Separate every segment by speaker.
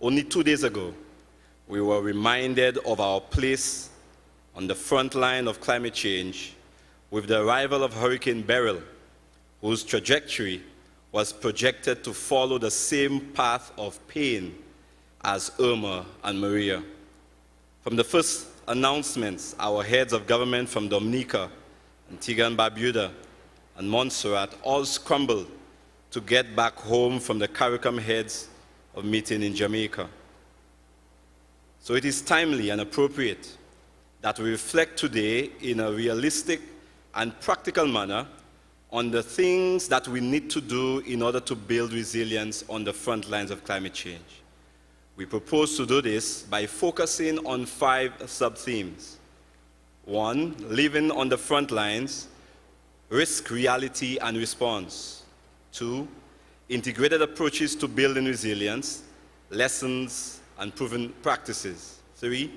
Speaker 1: Only 2 days ago, we were reminded of our place on the front line of climate change with the arrival of Hurricane Beryl, whose trajectory was projected to follow the same path of pain as Irma and Maria. From the first announcements, our heads of government from Dominica, Antigua and Barbuda, and Montserrat all scrambled to get back home from the CARICOM heads of meeting in Jamaica. So it is timely and appropriate that we reflect today in a realistic and practical manner on the things that we need to do in order to build resilience on the front lines of climate change. We propose to do this by focusing on 5 sub-themes. 1, living on the front lines, risk, reality, and response. 2, integrated approaches to building resilience, lessons, and proven practices. 3,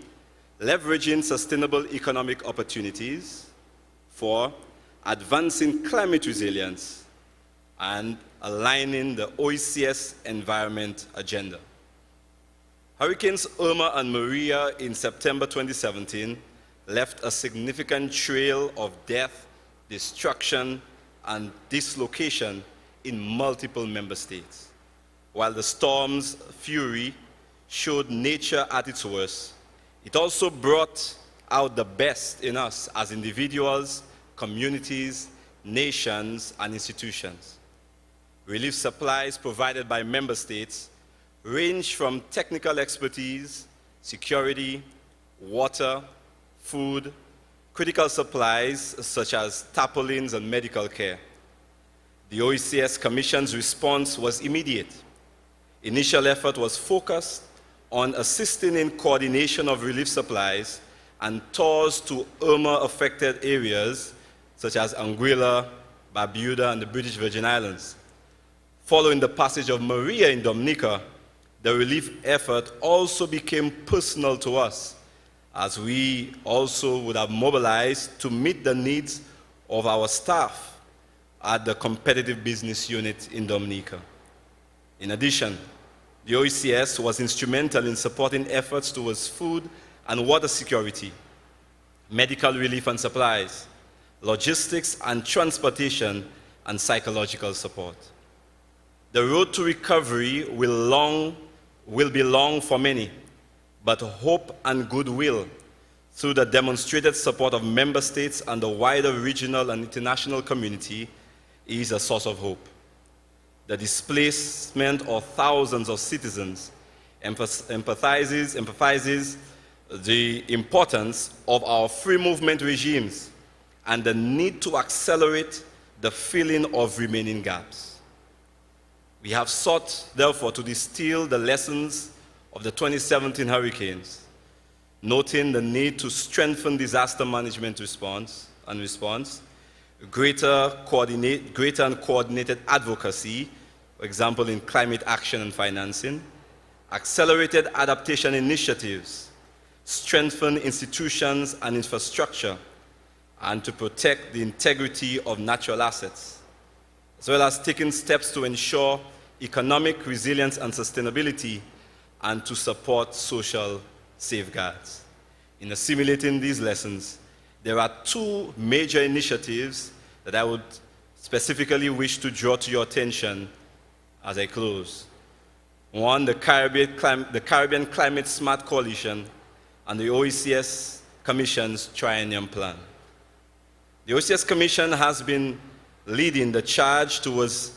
Speaker 1: leveraging sustainable economic opportunities. 4, advancing climate resilience, and aligning the OECS environment agenda. Hurricanes Irma and Maria in September 2017 left a significant trail of death, destruction, and dislocation in multiple member states. While the storm's fury showed nature at its worst, it also brought out the best in us as individuals, communities, nations, and institutions. Relief supplies provided by member states range from technical expertise, security, water, food, critical supplies such as tarpaulins and medical care. The OECS Commission's response was immediate. Initial effort was focused on assisting in coordination of relief supplies and tours to Irma-affected areas such as Anguilla, Barbuda, and the British Virgin Islands. Following the passage of Maria in Dominica, the relief effort also became personal to us, as we also would have mobilized to meet the needs of our staff at the competitive business unit in Dominica. In addition, the OECS was instrumental in supporting efforts towards food and water security, medical relief and supplies, logistics and transportation, and psychological support. The road to recovery will be long for many, but hope and goodwill through the demonstrated support of member states and the wider regional and international community is a source of hope. The displacement of thousands of citizens emphasizes the importance of our free movement regimes and the need to accelerate the filling of remaining gaps. We have sought, therefore, to distill the lessons of the 2017 hurricanes, noting the need to strengthen disaster management response, greater and coordinated advocacy, for example, in climate action and financing, accelerated adaptation initiatives, strengthen institutions and infrastructure, and to protect the integrity of natural assets, as well as taking steps to ensure economic resilience and sustainability, and to support social safeguards. In assimilating these lessons, there are 2 major initiatives that I would specifically wish to draw to your attention as I close. One, the Caribbean Climate Smart Coalition and the OECS Commission's Triennium Plan. The OECS Commission has been leading the charge towards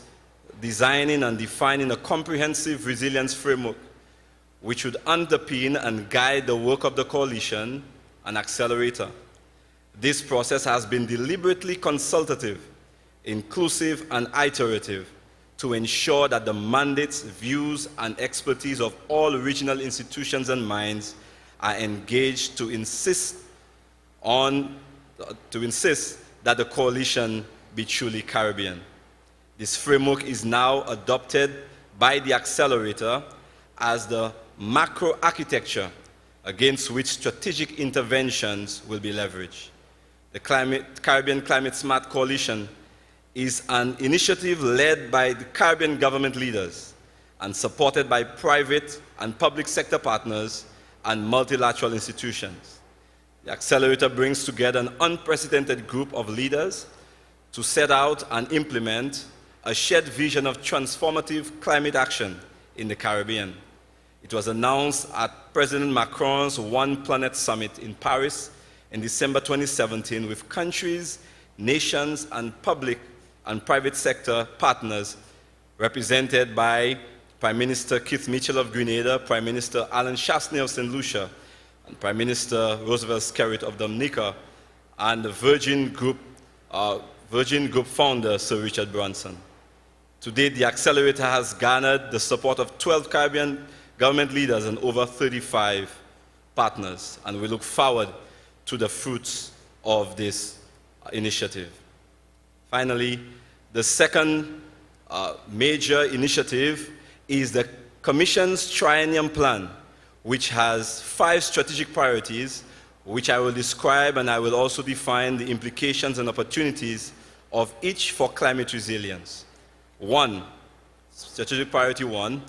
Speaker 1: designing and defining a comprehensive resilience framework which would underpin and guide the work of the coalition and accelerator. This process has been deliberately consultative, inclusive, and iterative to ensure that the mandates, views, and expertise of all regional institutions and minds are engaged to insist that the coalition be truly Caribbean. This framework is now adopted by the accelerator as the macro architecture against which strategic interventions will be leveraged. The Caribbean Climate Smart Coalition is an initiative led by the Caribbean government leaders and supported by private and public sector partners and multilateral institutions. The accelerator brings together an unprecedented group of leaders to set out and implement a shared vision of transformative climate action in the Caribbean. It was announced at President Macron's One Planet Summit in Paris in December 2017 with countries, nations, and public and private sector partners represented by Prime Minister Keith Mitchell of Grenada, Prime Minister Alan Chastanet of St. Lucia, and Prime Minister Roosevelt Skerrit of Dominica, and the Virgin Group founder Sir Richard Branson. To date, the accelerator has garnered the support of 12 Caribbean government leaders and over 35 partners, and we look forward to the fruits of this initiative. Finally, the second major initiative is the Commission's Triennium Plan, which has 5 strategic priorities, which I will describe, and I will also define the implications and opportunities of each for climate resilience. 1, strategic priority 1,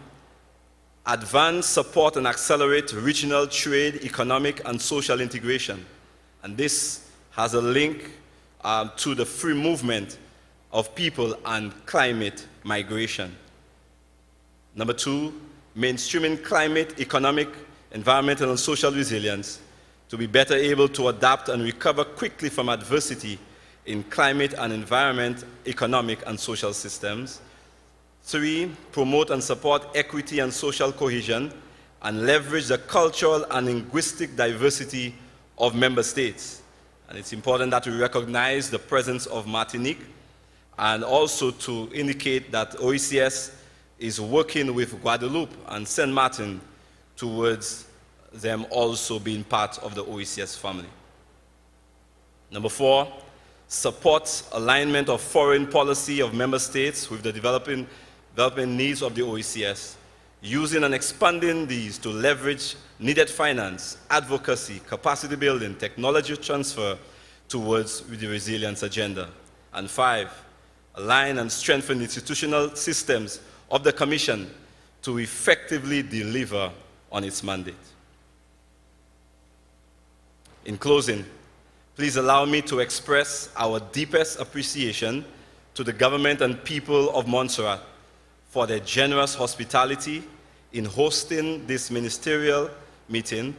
Speaker 1: advance, support, and accelerate regional trade, economic, and social integration. And this has a link to the free movement of people and climate migration. Number 2, mainstreaming climate, economic, environmental, and social resilience to be better able to adapt and recover quickly from adversity in climate and environment, economic, and social systems. 3, promote and support equity and social cohesion and leverage the cultural and linguistic diversity of member states. And it's important that we recognize the presence of Martinique, and also to indicate that OECS is working with Guadeloupe and Saint Martin towards them also being part of the OECS family. Number 4, support alignment of foreign policy of member states with the developing needs of the OECS, using and expanding these to leverage needed finance, advocacy, capacity building, technology transfer towards the resilience agenda. And 5, align and strengthen institutional systems of the Commission to effectively deliver on its mandate. In closing, please allow me to express our deepest appreciation to the government and people of Montserrat for their generous hospitality in hosting this ministerial meeting,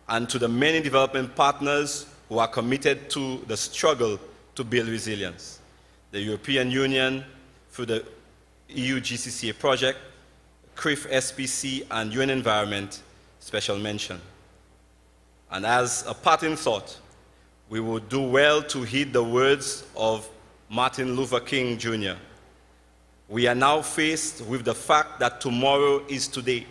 Speaker 1: and to the many development partners who are committed to the struggle to build resilience. The European Union, through the EU GCCA project, CRIF SPC, and UN Environment, special mention. And as a parting thought, we would do well to heed the words of Martin Luther King Jr. We are now faced with the fact that tomorrow is today.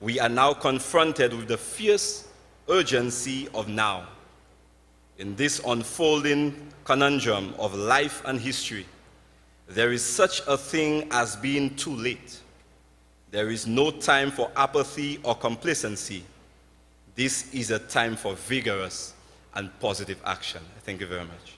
Speaker 1: We are now confronted with the fierce urgency of now. In this unfolding conundrum of life and history, there is such a thing as being too late. There is no time for apathy or complacency. This is a time for vigorous and positive action. Thank you very much.